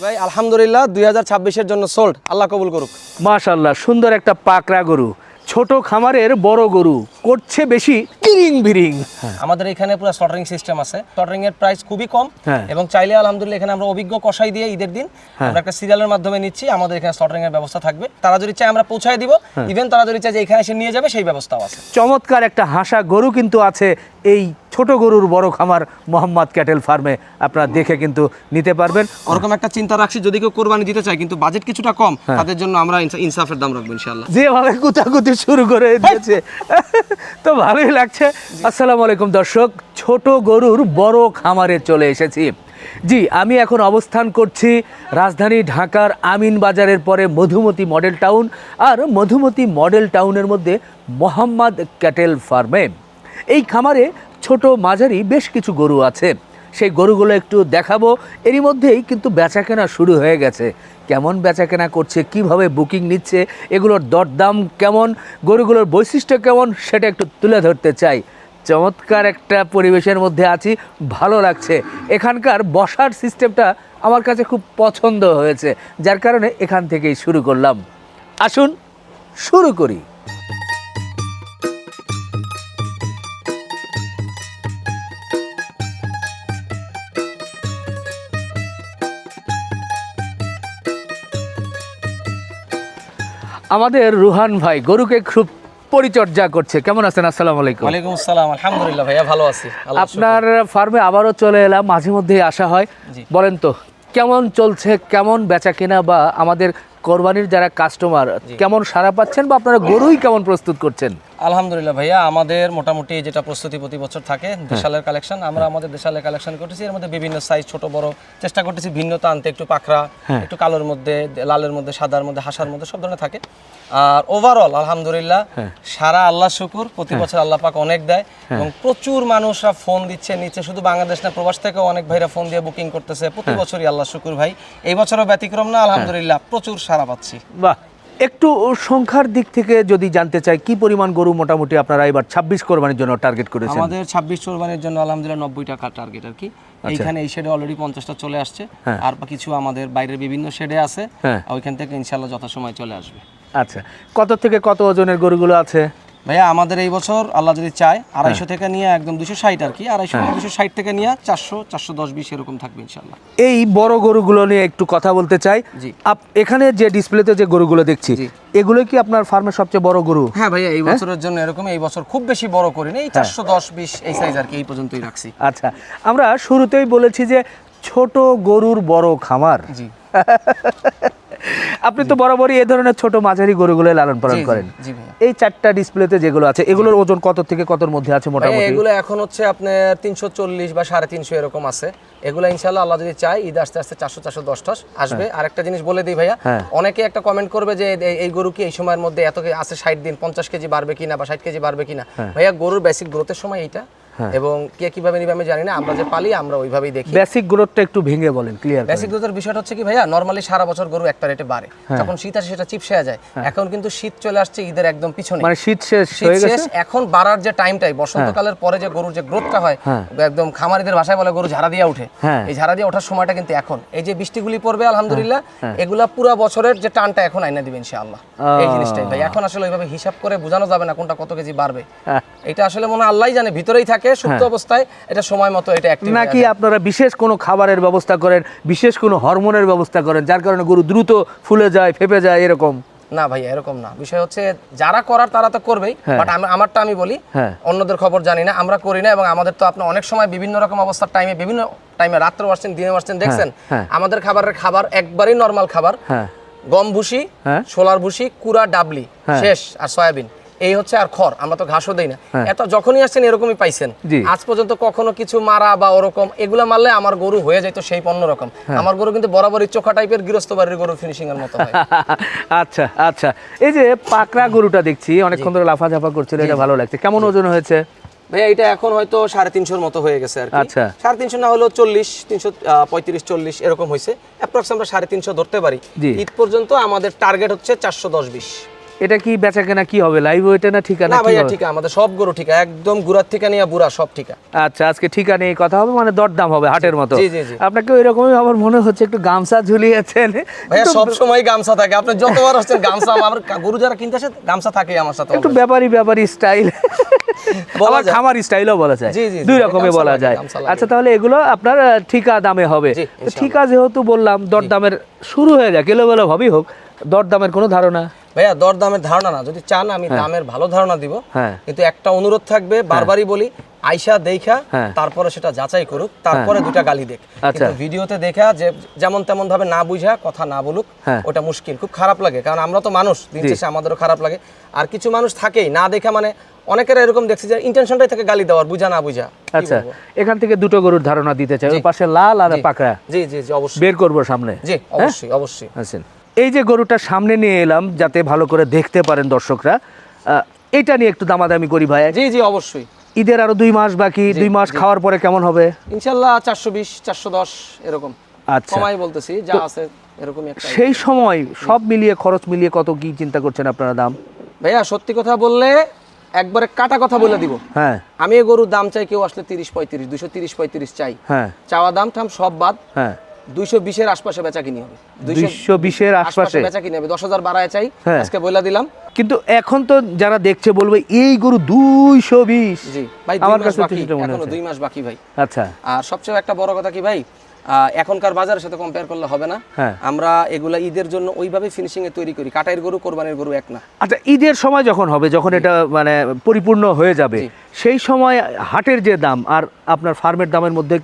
ভাই আলহামদুলিল্লাহ 2026 এর জন্য সোল্ড, আল্লাহ কবুল করুক। মাশাআল্লাহ, সুন্দর একটা পাকড়া গরু, ছোট খামারের বড় গরু, করছে বেশি কিরিং বিরিং। আমাদের এখানে পুরো স্লটারিং সিস্টেম আছে। স্লটারিং এর প্রাইস খুবই কম এবং চাইলে আলহামদুলিল্লাহ এখানে আমরা অভিজ্ঞ কসাই দিয়ে ঈদের দিন আমরা একটা সিরিয়ালের মাধ্যমে নিচ্ছি। আমাদের এখানে স্লটারিং এর ব্যবস্থা থাকবে, তারা যদি চায় আমরা পৌঁছায় দিব, ইভেন তারা যদি চায় যে এখানে এসে নিয়ে যাবে সেই ব্যবস্থাও আছে। চমৎকার একটা হাসা গরু কিন্তু আছে এই ছোট গরুর বড় খামার মোহাম্মদ ক্যাটেল ফার্মে, আপনারা দেখে কিন্তু নিতে পারবেন। ওরকম একটা চিন্তা রাখছি, যদি কেউ কোরবানি দিতে চায় কিন্তু বাজেট কিছুটা কম, তাদের জন্য আমরা ইনসাফের দাম রাখবো ইনশাআল্লাহ। যেভাবে কুতাকুতি শুরু করে দিয়েছে তো ভালোই লাগছে। আসসালামু আলাইকুম দর্শক, ছোট গরুর বড় খামারে চলে এসেছি। জি, আমি এখন অবস্থান করছি রাজধানী ঢাকার আমিন বাজারের পরে মধুমতি মডেল টাউন, আর মধুমতি মডেল টাউনের মধ্যে মোহাম্মদ ক্যাটেল ফার্মে। এই খামারে ছোট মাঝারি বেশ কিছু গরু আছে, সেই গরুগুলো একটু দেখাবো। এরই মধ্যেই কিন্তু বেচাকেনা শুরু হয়ে গেছে। কেমন বেচাকেনা করছে, কিভাবে বুকিং নিচ্ছে, এগুলোর দরদাম কেমন, গরুগুলোর বৈশিষ্ট্য কেমন, সেটা একটু তুলে ধরতে চাই। চমৎকার একটা পরিবেশের মধ্যে আছি, ভালো লাগছে। এখানকার বসার সিস্টেমটা আমার কাছে খুব পছন্দ হয়েছে, যার কারণে এখান থেকেই শুরু করলাম। আসুন শুরু করি। আমাদের রুহান ভাই গরুকে খুব পরিচর্যা করছে। কেমন আছেন? আসসালামু আলাইকুম। ওয়ালাইকুম আসসালাম, আলহামদুলিল্লাহ ভাইয়া ভালো আছি। আপনার ফার্মে আবারও চলে এলাম, মাঝে মধ্যেই আসা হয়। বলেন তো কেমন চলছে, কেমন বেচা কেনা, বা আমাদের কোরবানির যারা কাস্টমার কেমন সাড়া পাচ্ছেন, বা আপনারা গরুই কেমন প্রস্তুত করছেন? আলহামদুলিল্লাহ ভাইয়া, আমাদের মোটামুটি যেটা প্রস্তুতি প্রতি বছর থাকে দেশালের কালেকশন, আমরা আমাদের দেশালের কালেকশন করতেছি। এর মধ্যে বিভিন্ন সাইজ, ছোট বড় চেষ্টা করতেছি, ভিন্নতা আনতে, একটু পাখরা, একটু কালোর মধ্যে, লালের মধ্যে, সাদার মধ্যে, হাসার মধ্যে, সব ধরনের থাকে। আর ওভারঅল আলহামদুলিল্লাহ সারা আল্লাহ শুকুর, প্রতি বছর আল্লাহ পাক অনেক দেয় এবং প্রচুর মানুষরা ফোন দিচ্ছে নিচ্ছে, শুধু বাংলাদেশ না প্রবাস থেকেও অনেক ভাইরা ফোন দিয়ে বুকিং করতেছে প্রতি বছরই। আল্লাহ শুকুর ভাই, এই বছরও ব্যতিক্রম না, আলহামদুলিল্লাহ প্রচুর সাড়া পাচ্ছি। বাহ, একটু সংখ্যার দিক থেকে যদি জানতে চাই, কি পরিমাণ গরু মোটামুটি আপনারা এবার 26 কোরবানির জন্য টার্গেট করেছেন? আমাদের 26 কোরবানির জন্য আলহামদুলিল্লাহ 90 টাকা টার্গেট আর কি। এইখানে এই শেডে অলরেডি 50টা চলে আসছে, আর কিছু আমাদের বাইরের বিভিন্ন শেডে আছে, ওইখান থেকে ইনশাআল্লাহ যথাসময় চলে আসবে। আচ্ছা, কত থেকে কত ওজনের গরুগুলো আছে ভাইয়া? আমাদের এই বছর আল্লাহ যদি চায় 250 থেকে নিয়ে একদম 260 আর কি, 260 থেকে নিয়ে 400, 410, 20 এরকম থাকবে ইনশাআল্লাহ। এই বড় গরুগুলো নিয়ে একটু কথা বলতে চাই। এখানে যে ডিসপ্লেতে যে গরুগুলো দেখছি, এগুলো কি আপনার ফার্মের সবচেয়ে বড় গরু? হ্যাঁ ভাইয়া, এই বছরের জন্য এরকম, এই বছর খুব বেশি বড় করিনি, এই 410, 20 এই সাইজ আর কি, এই পর্যন্তই রাখছি। আচ্ছা, আমরা শুরুতেই বলেছি যে ছোট গরুর বড় খামার। জি আপনি তো বরাবরই এই ধরনের ছোট মাঝারি গরুগুলো লালন পালন করেন। এই 4টা ডিসপ্লেতে যেগুলো আছে, এগুলোর ওজন কত থেকে কতর মধ্যে আছে মোটামুটি? এগুলো এখন হচ্ছে আপনার 340 বা 350 এরকম আছে। এগুলো ইনশাআল্লাহ আল্লাহ যদি চায় ঈদ আস্তে আস্তে 400, 410 আসবে। আরেকটা জিনিস বলে দিই ভাইয়া, অনেকে একটা কমেন্ট করবে যে এই গরু কি এই সময়ের মধ্যে এত আছে 60 দিন 50 কেজি বাড়বে কিনা বা 60 কেজি বাড়বে কিনা। ভাইয়া গরুর বেসিক গ্রোথের সময় এইটা, এবং কে কিভাবে নিবে আমি জানি না, আমরা যে পালি আমরা ওইভাবেই দেখি। বেসিক গ্রোথটা একটু ভেঙে বলেন, ক্লিয়ার। বেসিক গ্রোথের বিষয়টা হচ্ছে কি ভাইয়া, নরমালি সারা বছর গরু একটা রেটে বাড়ে, যখন শীত আসে সেটা চিপসে যায়। এখন কিন্তু শীত চলে আসছে ঈদের একদম পিছনে, মানে শীত শেষ হয়ে গেছে। এখন বাড়ার যে টাইমটাই বসন্তকালের পরে যে গরুর যে গ্রোথটা হয়, একদম খামারিদের ভাষায় বলে গরু ঝাড়া দিয়ে ওঠে, এই ঝাড়া দিয়ে ওঠার সময়টা কিন্তু এখন। এই যে বৃষ্টিগুলি পড়বে আলহামদুলিল্লাহ, এগুলা পুরো বছরের যে টানটা এখন আইনা দিবে ইনশাআল্লাহ। এই জিনিসটাই ভাই এখন আসলে ওইভাবে হিসাব করে বোঝানো যাবে না কোনটা কত কেজি বাড়বে। এটা আসলে মনে আল্লাহই জানে, ভিতরেই থাকে সুপ্ত অবস্থায়, এটা সময় মতো এটা অ্যাক্টিভ। নাকি আপনারা বিশেষ কোনো খাবারের ব্যবস্থা করেন, বিশেষ কোনো হরমোনের ব্যবস্থা করেন, যার কারণে গরু দ্রুত ফুলে যায়, ফেপে যায় এরকম? না ভাই এরকম না, বিষয় হচ্ছে যারা করার তারা তো করবেই, বাট আমারটা আমি বলি, অন্যদের খবর জানি না, আমরা করি না। এবং আমাদের তো আপনার অনেক সময় বিভিন্ন রকম অবস্থার টাইমে, বিভিন্ন টাইমে রাত্রে আসছেন, দিনে আসছেন, দেখছেন আমাদের খাবার একবারই নরমাল খাবার, গম ভুসি, ছোলার ভুসি, কুড়া, ডাবলি শেষ, আর সয়াবিন, এই হচ্ছে, আর খড়। আমরা তো ঘাসও দেই না। এত যখনই আসছেন এরকমই পাইছেন। আজ পর্যন্ত কখনো কিছু মারা বা ওরকম এগুলা মারলে আমার গরু হয়ে যাইতো সেই পণ্য রকম। আমার গরু কিন্তু বরাবরই চোখা টাইপের গৃহস্থ বাড়ির গরু, ফিনিশিং এর মতো হয়। আচ্ছা আচ্ছা, এই যে পাকড়া গরুটা দেখছি অনেকক্ষণ ধরে লাফাঝাফা করছিল, এটা ভালো লাগছে। কেমন ওজন হয়েছে ভাইয়া? এটা এখন হয়তো 350 মতো হয়ে গেছে আর কি। আচ্ছা, 350 না হলো 40, 335, 40 এরকম হয়েছে। অ্যাপ্রক্স আমরা 350 ধরতে পারি। ঈদ পর্যন্ত আমাদের টার্গেট হচ্ছে 410, 20। এটা কি বেচা কেনা কি হবে, লাইভ ওয়েটে না ঠিকানা? না ভাইয়া ঠিকা, আমাদের সব গরু ঠিকা, একদম গুড়ার থেকে নিয়ে বুড়া সব ঠিকা। আচ্ছা, আজকে ঠিকানা এই কথা হবে, মানে দরদাম হবে হাটের মতো। জি জি জি। আপনাকে ওইরকমই আমার মনে হচ্ছে একটু গামছা ঝুলিয়েছেন। ভাইয়া সব সময় গামছা থাকে, আপনি যতবার আসছেন গামছা, আমার গরু যারা কিনতে আসে গামছা থাকে আমার সাথে। একটু ব্যাপারী স্টাইল, আবার খামার স্টাইলও বলা যায়, দুই রকমে বলা যায়। আচ্ছা, তাহলে এগুলো আপনার ঠিকা দামে হবে। তো ঠিকা যেহেতু বললাম, দরদামের শুরু হয়ে যায়, কেলোবেলো ভাবেই হোক, দরদামের কোনো ধারণা? ভাইয়া দরদামের ধারণা না, যদি চান আমি দামের ভালো ধারণা দিব, কিন্তু একটা অনুরোধ থাকবে, বারবারই বলি, আইসা দেখা তারপরে সেটা যাচাই করুক, তারপরে দুটা গালি দেখ। কিন্তু ভিডিওতে দেখা যে যেমন তেমন ভাবে না বুঝা কথা না বলুক, ওটা মুশকিল, খুব খারাপ লাগে। কারণ আমরা তো মানুষ, দিন শেষে আমাদেরও খারাপ লাগে। আর কিছু মানুষ থাকেই না দেখা, মানে অনেকের এরকম দেখছি যে ইন্টেনশনটাই থাকে গালি দেওয়ার, বুঝা না বুঝা। আচ্ছা, এখান থেকে দুটো গরুর ধারণা দিতে চাই, ওই পাশে লাল আর পাকড়া। জি জি জি, অবশ্যই বের করবো সামনে। জি অবশ্যই অবশ্যই। আচ্ছা, এই যে গরুটা সামনে নিয়ে এলাম যাতে ভালো করে দেখতে পারেন দর্শকরা, এটা নিয়ে একটু দামাদামি করি ভাই। জি জি অবশ্যই। ঈদের আরো 2 মাস বাকি, 2 মাস খাওয়ার পরে কেমন হবে? ইনশাআল্লাহ 420 410 এরকম। আচ্ছা, কমাই বলতেছি, যা আছে এরকমই একটা। সেই সময় সব মিলিয়ে খরচ মিলিয়ে কত কি চিন্তা করছেন আপনারা দাম? ভাইয়া সত্যি কথা বললে একবারে কাটা কথা বলে দিব। হ্যাঁ, আমি এই গরুর দাম চাই, কেউ আসলে 30-35 230-35 চাই। হ্যাঁ, চাওয়া দাম টাম সব বাদ। হ্যাঁ, 220 এর আশপাশে বেচা কিনি হবে। 220 এর আশপাশে বেচা কিনি হবে, 10,000 বাড়ায় চাই, আজকে বইলা দিলাম। কিন্তু এখন তো যারা দেখছে বলবে এই গরু 220। জি ভাই, আমার কাছে এখনো 2 মাস বাকি ভাই। আচ্ছা, আর সবচেয়ে একটা বড় কথা কি ভাই, এখনকার বাজারের সাথে কম্পেয়ার করলে হবে না। আমরা এগুলা ঈদের জন্য ওইভাবে ফিনিশিং এ তৈরি করি, কাটাইয়ের গরু কোরবানির গরু এক না। আচ্ছা, ঈদের সময় যখন হবে, যখন এটা মানে পরিপূর্ণ হয়ে যাবে, সেই সময় হাটের যে দাম আর আপনার ফার্মের দামের মধ্যে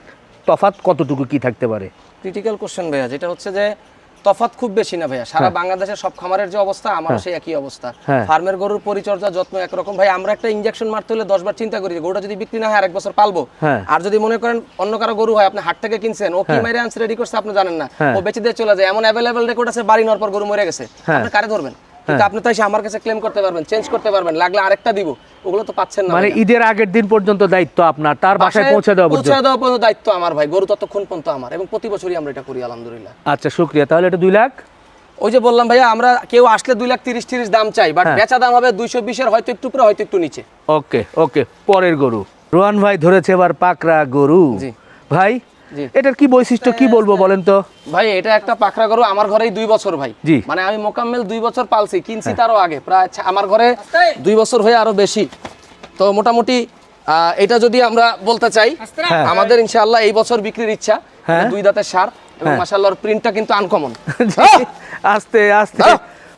তফাৎ কতটুকু কি থাকতে পারে? ক্রিটিক্যাল কোশ্চেন ভাইয়া, যেটা হচ্ছে যে তফাৎ খুব বেশি না ভাইয়া, সারা বাংলাদেশের সব খামারের যে অবস্থা, আমারও সেই একই অবস্থা। ফার্মের গরুর পরিচর্যা যত্ন একরকম ভাই। আমরা একটা ইনজেকশন মারতে হলে 10 বার চিন্তা করি যে গরুটা যদি বিক্রি না হয় আরেক বছর পালবো। আর যদি মনে করেন অন্য কারো গরু হয়, আপনি হাট থেকে কিনছেন, ও কি মাইরে আনছে রেডি করছে আপনি জানেন না, ও বেঁচে দিয়ে চলে যায়, এমন অ্যাভেলেবল রেকর্ড আছে, বাড়ি নেওয়ার পর গরু মরে গেছে, আপনি কারে ধরবেন? কিন্তু আপনি তো এসে আমার কাছে ক্লেম করতে পারবেন, চেঞ্জ করতে পারবেন, লাগলে আরেকটা দিব, ওগুলো তো পাচ্ছেন না। মানে ঈদের আগের দিন পর্যন্ত দায়িত্ব আপনার, তার বাসায় পৌঁছে দেওয়া পর্যন্ত দায়িত্ব আমার ভাই, গরু ততক্ষণ পর্যন্ত আমার, এবং প্রতি বছরই আমরা এটা করি আলহামদুলিল্লাহ। আচ্ছা, শুকরিয়া। তাহলে এটা 2 লাখ। ওই যে বললাম ভাইয়া, আমরা কেউ আসলে 2,30,30 দাম চাই, বাট বেচা দাম হবে 220 এর, হয়তো একটু উপরে হয়তো একটু নিচে। ওকে ওকে, পরের গরু রোহান ভাই ধরেছে এবার পাকড়া গরু। জি ভাই, এটার কি বৈশিষ্ট্য কি বলবো বলেন তো? ভাই এটা একটা পাকড়া গরু, আমার ঘরেই 2 বছর ভাই। মানে আমি মোকাম্মেল 2 বছর পালছি, কিনছি তারও আগে, প্রায় আমার ঘরে 2 বছর হয়ে আরো বেশি। তো মোটামুটি এটা যদি আমরা বলতে চাই, আমাদের ইনশাআল্লাহ এই বছর বিক্রির ইচ্ছা। 2 দাঁতের সার, এবং মাশাআল্লাহর প্রিন্টটা কিন্তু আনকমন। আস্তে আস্তে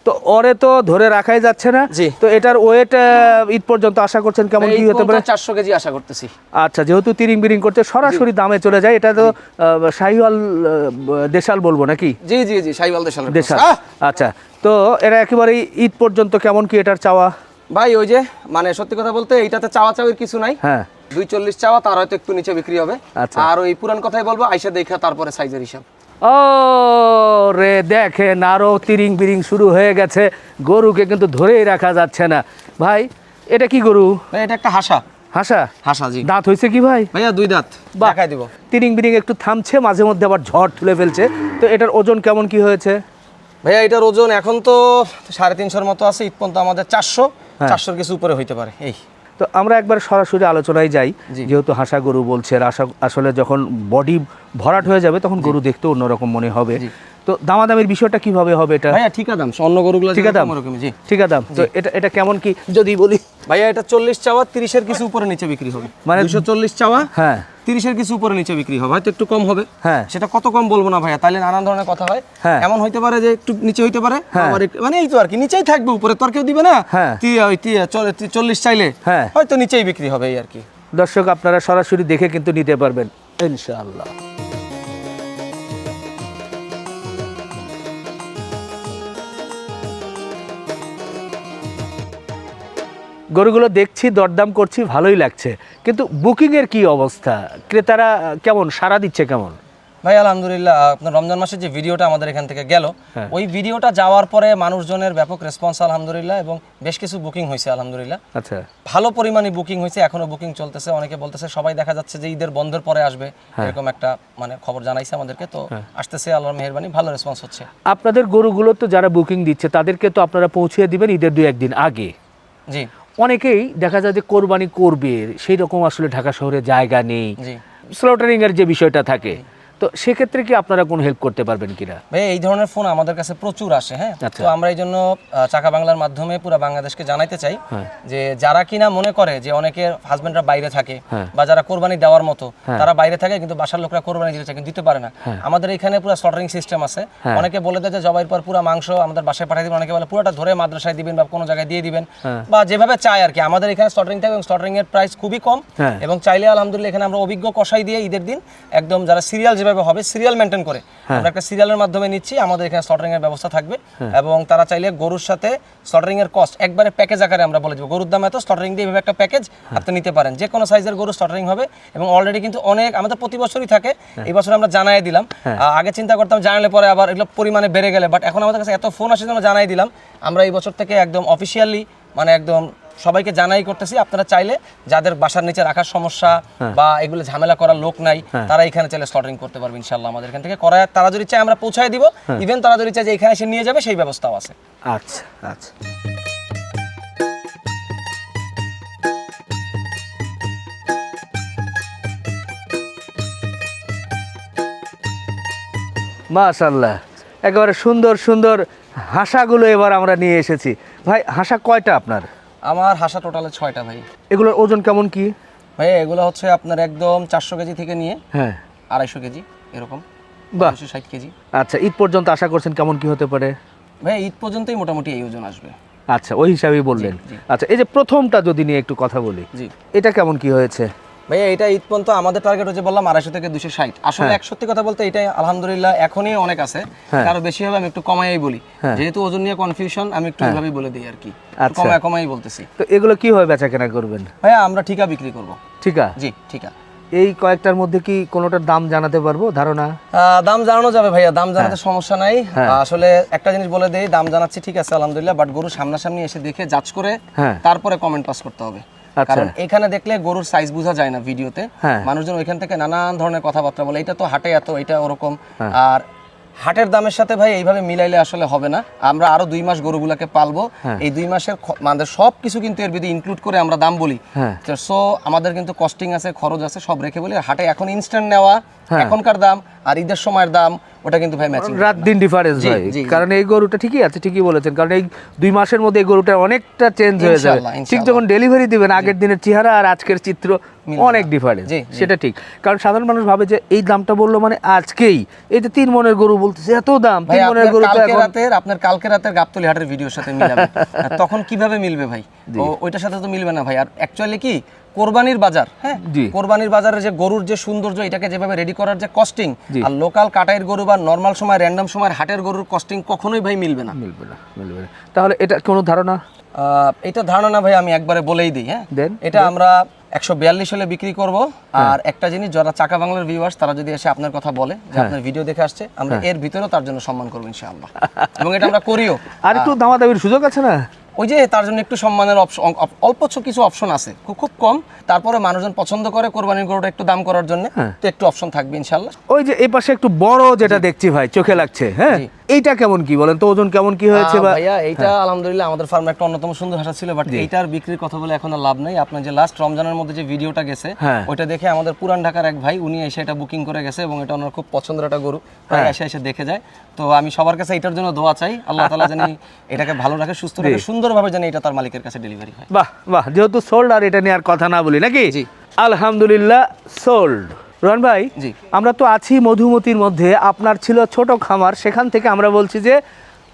তো ওরে তো ধরে রাখাই যাচ্ছে না। তো এটার ওয়েট ঈদ পর্যন্ত আশা করছেন কেমন কি হতে পারে? 400 কেজি আশা করতেছি। আচ্ছা, যেহেতু তিরিং বিরিং করতে সরাসরি দামে চলে যায়, এটা তো শাহিওয়াল দেশাল বলবো নাকি? জি জি জি, শাহিওয়াল দেশাল। আচ্ছা, তো এরা একেবারে ঈদ পর্যন্ত কেমন কি এটার চাওয়া? ভাই ওই যে মানে সত্যি কথা বলতে এইটাতে চাওয়া চাওয়ির কিছু নাই। 240 চাওয়া, তার হয়তো একটু নিচে বিক্রি হবে। আর ওই পুরান কথাই বলবো, আইসা দেখা তারপরে সাইজের হিসাব। ও রে, দেখেন আরো তিরিং বিরিং শুরু হয়ে গেছে, গরুকে কিন্তু ধরেই রাখা যাচ্ছে না। ভাই এটা কি গরু? ভাই এটা একটা হাসা। হাসা জি। দাঁত হয়েছে কি ভাই? ভাইয়া 2 দাঁত, দেখাই দিব। তিরিং বিরিং একটু থামছে, মাঝে মধ্যে আবার ঝড় তুলে ফেলছে। তো এটার ওজন কেমন কি হয়েছে? ভাইয়া এটার ওজন এখন তো 350-এর মতো আছে, ঈদ পর্যন্ত আমাদের 400-400 কিছু উপরে হইতে পারে। এই তো আমরা একবার সরাসরি আলোচনায় যাই, যেহেতু হাসা গরু বলছে, আসলে যখন বডি ভরাট হয়ে যাবে তখন গরু দেখতে অন্যরকম মনে হবে। তো দামাদামের বিষয়টা কিভাবে হবে এটা? ভাইয়া ঠিকা দাম, অন্য গরুগুলো ঠিকা দাম। জি, ঠিকা দাম। তো এটা কেমন কি যদি বলি? ভাইয়া এটা 40 চাওয়া, 30-এর কিছু উপরে নিচে বিক্রি হবে। মানে 240 চাওয়া, 30-এর কিছু উপরে নিচে বিক্রি হবে, হয়তো একটু কম হবে। সেটা কত কম বলবো না ভাইয়া, তাহলে নানান ধরনের কথা হয়। এমন হইতে পারে যে একটু নিচে হইতে পারে, আবার মানে এই তো আর কি, নিচেই থাকবে, উপরে তো আর কেউ দিবে না। 40 চাইলে হয়তো নিচেই বিক্রি হবে, এই আর কি। দর্শক আপনারা সরাসরি দেখে কিন্তু নিতে পারবেন ইনশাআল্লাহ। গরুগুলো দেখছি, দরদাম করছি, ভালোই লাগছে, কিন্তু বুকিং এর কি অবস্থা? ক্রেতারা কেমন সাড়া দিচ্ছে কেমন? ভাই আলহামদুলিল্লাহ, আপনার রমজান মাসের যে ভিডিওটা আমাদের এখান থেকে গেল, ওই ভিডিওটা যাওয়ার পরে মানুষজনের ব্যাপক রেসপন্স আলহামদুলিল্লাহ, এবং বেশ কিছু বুকিং হয়েছে আলহামদুলিল্লাহ। আচ্ছা, ভালো পরিমাণে বুকিং হয়েছে, এখনো বুকিং চলতেছে। অনেকে বলতেছে সবাই দেখা যাচ্ছে যে ঈদের বন্ধের পরে আসবে, এরকম একটা মানে খবর জানাইছে আমাদেরকে। তো আসতেছে, আল্লাহর মেহেরবানি, ভালো রেসপন্স হচ্ছে। আপনাদের গরুগুলো তো যারা বুকিং দিচ্ছে তাদেরকে তো আপনারা পৌঁছিয়ে দিবেন ঈদের 2-1 দিন আগে। জি অনেকেই দেখা যায় যে কোরবানি করবে, সেই রকম আসলে ঢাকা শহরে জায়গা নেই, জি স্লটারিং এর যে বিষয়টা থাকে, তো সেক্ষেত্রে কি আপনারা কোনো হেল্প করতে পারবেন কিনা? ভাই এই ধরনের ফোন আমাদের কাছে প্রচুর আসে। হ্যাঁ, আচ্ছা। তো আমরা এই জন্য চাকা বাংলার মাধ্যমে পুরো বাংলাদেশকে জানাইতে চাই যে যারা কিনা মনে করে যে অনেকের হাজবেন্ডরা বাইরে থাকে বা যারা কোরবানি দেওয়ার মতো তারা বাইরে থাকে, কিন্তু বাসার লোকরা কোরবানি দিতে চায় কিন্তু দিতে পারে না, আমাদের এখানে পুরো স্লটারিং সিস্টেম আছে। অনেকে বলে দেয় যে জবাইয়ের পর পুরো মাংস আমাদের বাসায় পাঠিয়ে দিবেন, অনেকে বলে পুরোটা ধরে মাদ্রাসায় দিবেন বা কোনো জায়গায় দিয়ে দিবেন, বা যেভাবে চায় আর কি। আমাদের এখানে স্লটারিং থাকে এবং স্লটারিং এর প্রাইস খুবই কম, এবং চাইলে আলহামদুলিল্লাহ এখানে আমরা অভিজ্ঞ কষাই দিয়ে ঈদের দিন একদম যারা সিরিয়াল যেভাবে হবে সিরিয়াল মেনটেন করে আমরা একটা সিরিয়ালের মাধ্যমে নিচ্ছি। আমাদের এখানে স্লটারিং এর ব্যবস্থা থাকবে, এবং তারা চাইলে গরুর সাথে স্লটারিং এর কস্ট একবারে প্যাকেজ আকারে আমরা বলে দেবো, গরুর দাম এত, স্লটারিং দিয়ে এভাবে একটা প্যাকেজ আপনি নিতে পারেন। যে কোনো সাইজের গরু স্লটারিং হবে, এবং অলরেডি কিন্তু অনেক আমাদের প্রতি বছরই থাকে, এই বছর আমরা জানাই দিলাম। আগে চিন্তা করতাম জানালে পরে আবার এগুলো পরিমাণে বেড়ে গেলে, বাট এখন আমাদের কাছে এত ফোন আসে আমরা জানাই দিলাম। আমরা এই বছর থেকে একদম অফিসিয়ালি মানে একদম সবাইকে জানাই করতেছি, আপনারা চাইলে যাদের বাসার নিচে রাখার সমস্যা বা এগুলো ঝামেলা করার লোক নাই, তারা এখানে চাইলে স্লটারিং করতে পারবে ইনশাআল্লাহ। আমাদের এখান থেকে করায় তারা যদি চায় আমরা পৌঁছায় দিব, ইভেন তারা যদি চায় যে এখানে এসে নিয়ে যাবে সেই ব্যবস্থাও আছে। আচ্ছা আচ্ছা, মাশাআল্লাহ, একেবারে সুন্দর সুন্দর হাঁসাগুলো এবার আমরা নিয়ে এসেছি। ভাই হাঁসা কয়টা আপনার? আমার হাঁসা টোটালে 6টা ভাই। এগুলোর ওজন কেমন কি? ভাই এগুলো হচ্ছে আপনার একদম 400 কেজি থেকে নিয়ে 250 কেজি এরকম, বাহ, 260 কেজি। আচ্ছা, ঈদ পর্যন্ত আশা করছেন কেমন কি হতে পারে? ভাই ঈদ পর্যন্তই মোটামুটি এই ওজন আসবে। আচ্ছা, ওই হিসাবেই বললেন। আচ্ছা, এই যে প্রথমটা যদি নিয়ে একটু কথা বলি, জি এটা কেমন কি হয়েছে? ভাইয়া এটা ঈদ পর্যন্ত আমাদের টার্গেট হচ্ছে বললাম 250 থেকে 260। আসলে এক সত্যি কথা বলতে এটাই আলহামদুলিল্লাহ এখনই অনেক আছে, কারো বেশি হবে আমি একটু কমাই বলি, যেহেতু ওজন নিয়ে কনফিউশন আমি একটু এইভাবেই বলে দিই আর কি, কমাই বলতেছি। তো এগুলো কিভাবে বেচা কেনা করবেন? ভাইয়া আমরা ঠিকা বিক্রি করব। ঠিকা? জি ঠিকা। এই কয়েকটার মধ্যে কি কোনোটার দাম জানাতে পারবো ধারণা? দাম জানানো যাবে ভাইয়া, দাম জানাতে সমস্যা নাই। আসলে একটা জিনিস বলে দেই, দাম জানাচ্ছি ঠিক আছে আলহামদুলিল্লাহ, বাট গরু সামনাসামনি এসে দেখে জাজ করে তারপরে কমেন্ট পাস করতে হবে। কারণ এখানে দেখলে গরুর সাইজ বোঝা যায় না ভিডিওতে, মানুষজন ওইখান থেকে নানান ধরনের কথাবার্তা বলে, এটা তো হাটে এত, এটা ওরকম। আর হাটের দামের সাথে ভাই এইভাবে মিলাইলে আসলে হবে না। আমরা আরো 2 মাস গরুগুলাকে পালবো, এই 2 মাসের মানে সব কিছু কিন্তু এর ভিতরে ইনক্লুড করে আমরা দাম বলি। সো আমাদের কিন্তু কস্টিং আছে, খরচ আছে, সব রেখে বলি। হাটে এখন ইনস্ট্যান্ট নেওয়া এখনকার দাম আর ঈদের সময়ের দাম ওটা কিন্তু ভাই ম্যাচিং, রাত দিন ডিফারেন্স ভাই। কারণ এই গরুটা ঠিকই আছে, ঠিকই বলেছেন, কারণ এই 2 মাসের মধ্যে এই গরুটা অনেকটা চেঞ্জ হয়ে যাবে। ঠিক যখন ডেলিভারি দিবেন আগের দিনের চেহারা আর আজকের চিত্র অনেক ডিফারেন্স, সেটা ঠিক। কারণ সাধারণ মানুষ ভাবে যে এই দামটা বললো মানে আজকেই, এই যে 3 মনের গরু বলতেছে এত দাম, 3 মনের গরু তো এখন আপনার কালকে রাতের গাবতলী হাটের ভিডিওর সাথে মিলাবে, তখন কিভাবে মিলবে ভাই? ওইটার সাথে তো মিলবে না ভাই। আর অ্যাকচুয়ালি কি কোরবানির বাজার, হ্যাঁ কোরবানির বাজারে যে গরুর যে সৌন্দর্য, এটাকে যেভাবে রেডি করার যে কস্টিং, আর লোকাল কাটাইয়ের গরু বা নরমাল সময় র্যান্ডম সময় হাটের গরুর কস্টিং কখনোই ভাই মিলবে না। তাহলে এটা কোনো ধারণা? এটা ধারণা না ভাই, আমি একবারে বলেই দিই। হ্যাঁ, এটা আমরা 142 হলে বিক্রি করব। আর একটা জিনিস, যারা চাকা বাংলার ভিউয়ার্স তারা যদি এসে আপনার কথা বলে যে আপনার ভিডিও দেখে আসছে, আমরা এর ভিতরেও তার জন্য সম্মান করব ইনশাআল্লাহ, এবং এটা আমরা করিও। আর একটু দামাদামির সুযোগ আছে না? ওই যে তার জন্য একটু সম্মানের অল্প কিছু অপশন আছে, খুব কম। তারপরে মানুষজন পছন্দ করে কোরবানির গরুটা একটু দাম করার জন্য, তো একটু অপশন থাকবে ইনশাআল্লাহ। ওই যে এই পাশে একটু বড় যেটা দেখছি ভাই, চোখে লাগছে, হ্যাঁ এইটা কেমন কি বলেন তো, ওজন কেমন কি হয়েছে? ভাইয়া এইটা আলহামদুলিল্লাহ আমাদের ফার্মে একটা অন্যতম সুন্দর হাঁস ছিল, বাট এইটার বিক্রির কথা বলে এখন আর লাভ নাই। আপনার যে লাস্ট রমজানের মধ্যে যে ভিডিওটা গেছে, ওইটা দেখে আমাদের পুরান ঢাকার এক ভাই উনি এসে এটা বুকিং করে গেছে, এবং এটা ওনার খুব পছন্দের একটা গরু, এসে দেখে যায়। তো আমি সবার কাছে এটার জন্য দোয়া চাই, আল্লাহ তাআলা জানি এটাকে ভালো রাখে, সুস্থ রাখে, সুন্দরভাবে জানি এটা তার মালিকের কাছে ডেলিভারি হয়। বাহ বাহ, যেহেতু সোল্ড আর এটা নিয়ে আর কথা না বলি নাকি? জি আলহামদুলিল্লাহ সোল্ড। রোহন ভাই, আমরা তো আছি মধুমতির মধ্যে, আপনার ছিল ছোট খামার, সেখান থেকে আমরা বলছি যে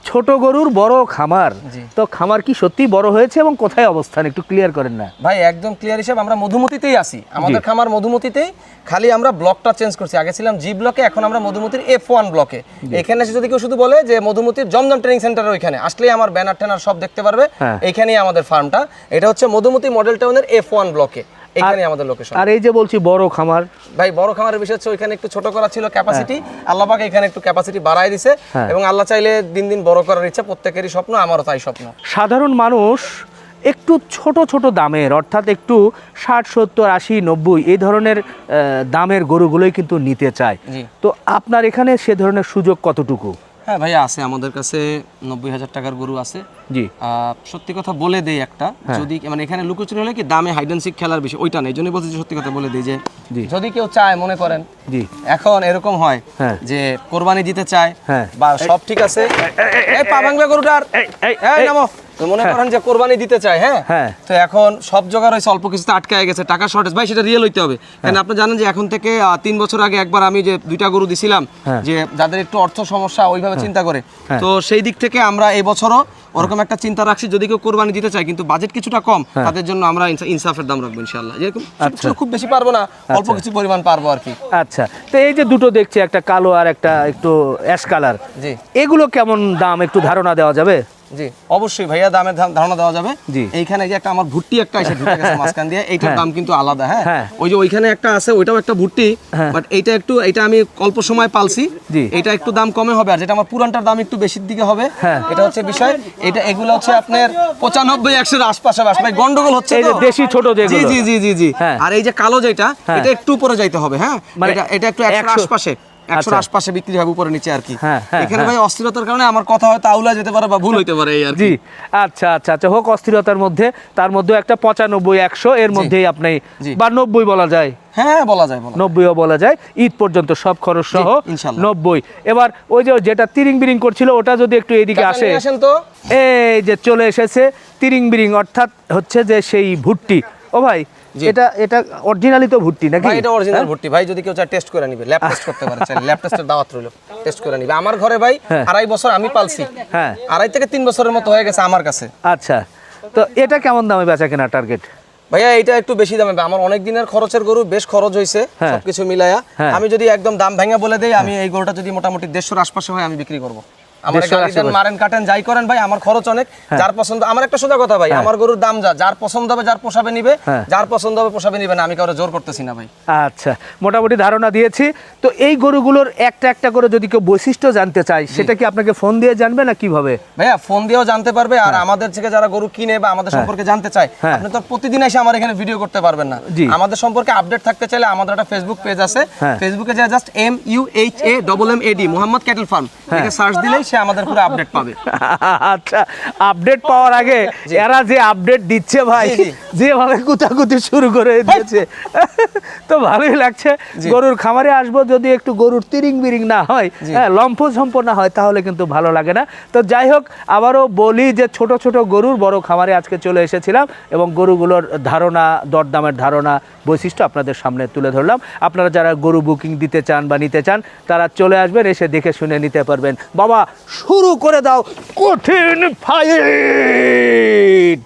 ছোট গরুর বড় খামার। তো খামার কি সত্যি বড় হয়েছে এবং কোথায় অবস্থান একটু ক্লিয়ার করেন না ভাই? একদম ক্লিয়ার হিসাব, আমরা মধুমতিতেই আছি, আমাদের খামার মধুমতিতেই, খালি আমরা ব্লকটা চেঞ্জ করছি। আগে ছিলাম জি ব্লকে, এখন আমরা মধুমতির F1 ব্লকে। এখানে এসে যদি কেউ শুধু বলে যে মধুমতির জমজম ট্রেনিং সেন্টার, ওইখানে আসলেই আমার ব্যানার ট্যানার সব দেখতে পারবে। এইখানেই আমাদের ফার্মটা, এটা হচ্ছে মধুমতি মডেল টাউনের F1 ব্লকে। এখানেই আমাদের লোকেশন। আর এই যে বলছি বড় খামার, ভাই বড় খামারের বিষয় হচ্ছে ওইখানে একটু ছোট করা ছিল ক্যাপাসিটি, আল্লাহ পাক এখানে একটু ক্যাপাসিটি বাড়ায় দিছে এবং আল্লাহ চাইলে দিন দিন বড় করার ইচ্ছা প্রত্যেকেরই স্বপ্ন, আমারও তাই স্বপ্ন। সাধারণ মানুষ একটু ছোট ছোট দামের, অর্থাৎ একটু 60, 70, 80, 90 এই ধরনের দামের গরুগুলোই কিন্তু নিতে চায়। তো আপনার এখানে সে ধরনের সুযোগ কতটুকু? হ্যাঁ ভাইয়া আছে, আমাদের কাছে 90,000 টাকার গরু আছে। জি, সত্যি কথা বলে দেই একটা, যদি মানে এখানে লুকোচুরি হলে কি দামে হাইড অ্যান্ড সিক খেলার বিষয় ওইটা নেই, এই জন্যই বলছি সত্যি কথা বলে দিই যে যদি কেউ চায়, মনে করেন জি এখন এরকম হয় যে কোরবানি দিতে চায় বা সব ঠিক আছে, এই পা ভাঙবে গরুটার, এই নামো, তো মনে করেন যে কোরবানি দিতে চায়, হ্যাঁ, তো এখন সব জোগাড় হয়েছে, অল্প কিছুতে আটকায় গেছে, টাকা শর্টেজ, ভাই সেটা রিয়েল হইতে হবে। কারণ আপনি জানেন যে এখন থেকে 3 বছর আগে একবার আমি যে 2টা গরু দিছিলাম, যে যাদের একটু অর্থ সমস্যা ওইভাবে চিন্তা করে, তো সেই দিক থেকে আমরা এই বছরও ওরকম একটা চিন্তা রাখছি, যদি কেউ কোরবানি দিতে চায় কিন্তু বাজেট কিছুটা কম, তাদের জন্য আমরা ইনসাফের দাম রাখবো ইনশাআল্লাহ। যেরকম খুব বেশি পারবো না, অল্প কিছু পরিমাণ পারবো আর কি। আচ্ছা, তো এই যে দুটো দেখছি, একটা কালো আর একটা একটু অ্যাশ কালার, জি এগুলো কেমন দাম একটু ধারণা দেওয়া যাবে? জি অবশ্যই ভাইয়া, দামের ধারণা দেওয়া যাবে। জি, এইখানে যে একটা আমার ভুট্টি একটা এসে ঢুকে গেছে মাঝখান দিয়ে, এইটার দাম কিন্তু আলাদা। হ্যাঁ, ওই যে ওইখানে একটা আছে, ওইটাও একটা ভুট্টি, বাট এইটা আমি অল্প সময় পালছি, এটা একটু দাম কমে হবে, আর যেটা আমার পুরানটার দাম একটু বেশির দিকে হবে, এটা হচ্ছে বিষয়। এগুলো হচ্ছে আপনার 95-100 এর আশপাশে, ভাই গন্ডগোল হচ্ছে তো, দেশি ছোট যেগুলো। জি জি জি জি জি। আর এই যে কালো যেটা, এটা একটু উপরে যাইতে হবে। হ্যাঁ, এটা একটু 100 এর আশপাশে, 100 আশপাশে বিক্রি হবে, উপরে নিচে আর কি। এখানে ভাই অস্থিরতার কারণে আমার কথা হয়তো আউলা যেতে পারে বা ভুল হইতে পারে এই আর কি। জি, আচ্ছা আচ্ছা আচ্ছা, হোক অস্থিরতার মধ্যে, তার মধ্যে একটা 95-100 এর মধ্যেই আপনি, বা 90 বলা যায়। হ্যাঁ বলা যায়, 90ও বলা যায়, ঈদ পর্যন্ত সব খরচ সহ 90। এবার ওই যে যেটা তিরিং বিরিং করছিল, ওটা যদি একটু এদিকে আসে, তো এই যে চলে এসেছে তিরিং বিরিং, অর্থাৎ হচ্ছে যে সেই ভুট্টি। ও ভাই, এটা অরিজিনালি তো ভুট্টি নাকি? ভাই এটা অরিজিনাল ভুট্টি ভাই, যদি কেউ চায় টেস্ট করে নিবে, ল্যাব টেস্ট করতে পারে, চাইলে ল্যাব টেস্টের দাওয়াত রইলো, টেস্ট করে নিবে। আমার ঘরে ভাই 2.5 বছর আমি পালছি, 2.5 থেকে 3 বছরের মতো হয়ে গেছে আমার কাছে। আচ্ছা, তো এটা কেমন দামে বেচা কেনা টার্গেট? ভাইয়া এটা একটু বেশি দামে, আমার অনেক দিনের খরচের গরু, বেশ খরচ হয়েছে সবকিছু মিলায়া। আমি যদি একদম দাম ভেঙে বলে দেই, আমি এই গরুটা যদি মোটামুটি 150-এর আশপাশে হয় আমি বিক্রি করবো। আমার গাড়িতে মারেন কাটেন যাই করেন ভাই, আমার খরচ অনেক, যার পছন্দ। আমার একটা সোজা কথা ভাই, আমার গরুর দাম যার পছন্দ হবে, যার পোষাবে নিবে, যার পছন্দ হবে পোষাবে নিবে না, আমি কারো জোর করতেছি না ভাই। আচ্ছা, মোটামুটি ধারণা দিয়েছি। তো এই গরুগুলোর একটা একটা করে যদি কেউ বৈশিষ্ট্য জানতে চায়, সেটা কি আপনাকে ফোন দিয়ে জানবে না কিভাবে? ভাইয়া ফোন দিয়েও জানতে পারবে, আর আমাদের থেকে যারা গরু কিনে বা আমাদের সম্পর্কে জানতে চায়, আপনি তো প্রতিদিন এসে আমার এখানে ভিডিও করতে পারবেন না। আমাদের সম্পর্কে আপডেট থাকতে চাইলে আমাদের একটা ফেসবুক পেজ আছে, ফেসবুকে যা just MUHAMMAD Mohammad cattle farm লিখে সার্চ দিলেই সে আমাদের পুরো আপডেট পাবে। আচ্ছা, আপডেট পাওয়ার আগে এরা যে আপডেট দিচ্ছে ভাই, যেভাবে কুতাকুতি শুরু করে দিয়েছে, তো ভালোই লাগছে। গরুর খামারে আসবো, যদি একটু গরুর তিরিং বিরিং না হয়, লম্ফ ঝম্প না হয়, তাহলে কিন্তু ভালো লাগে না। তো যাই হোক, আবারও বলি যে ছোট ছোট গরুর বড় খামারে আজকে চলে এসেছিলাম এবং গরুগুলোর ধারণা, দরদামের ধারণা, বৈশিষ্ট্য আপনাদের সামনে তুলে ধরলাম। আপনারা যারা গরু বুকিং দিতে চান বা নিতে চান, তারা চলে আসবেন, এসে দেখে শুনে নিতে পারবেন। বাবা, শুরু করে দাও কঠিন ফাইট।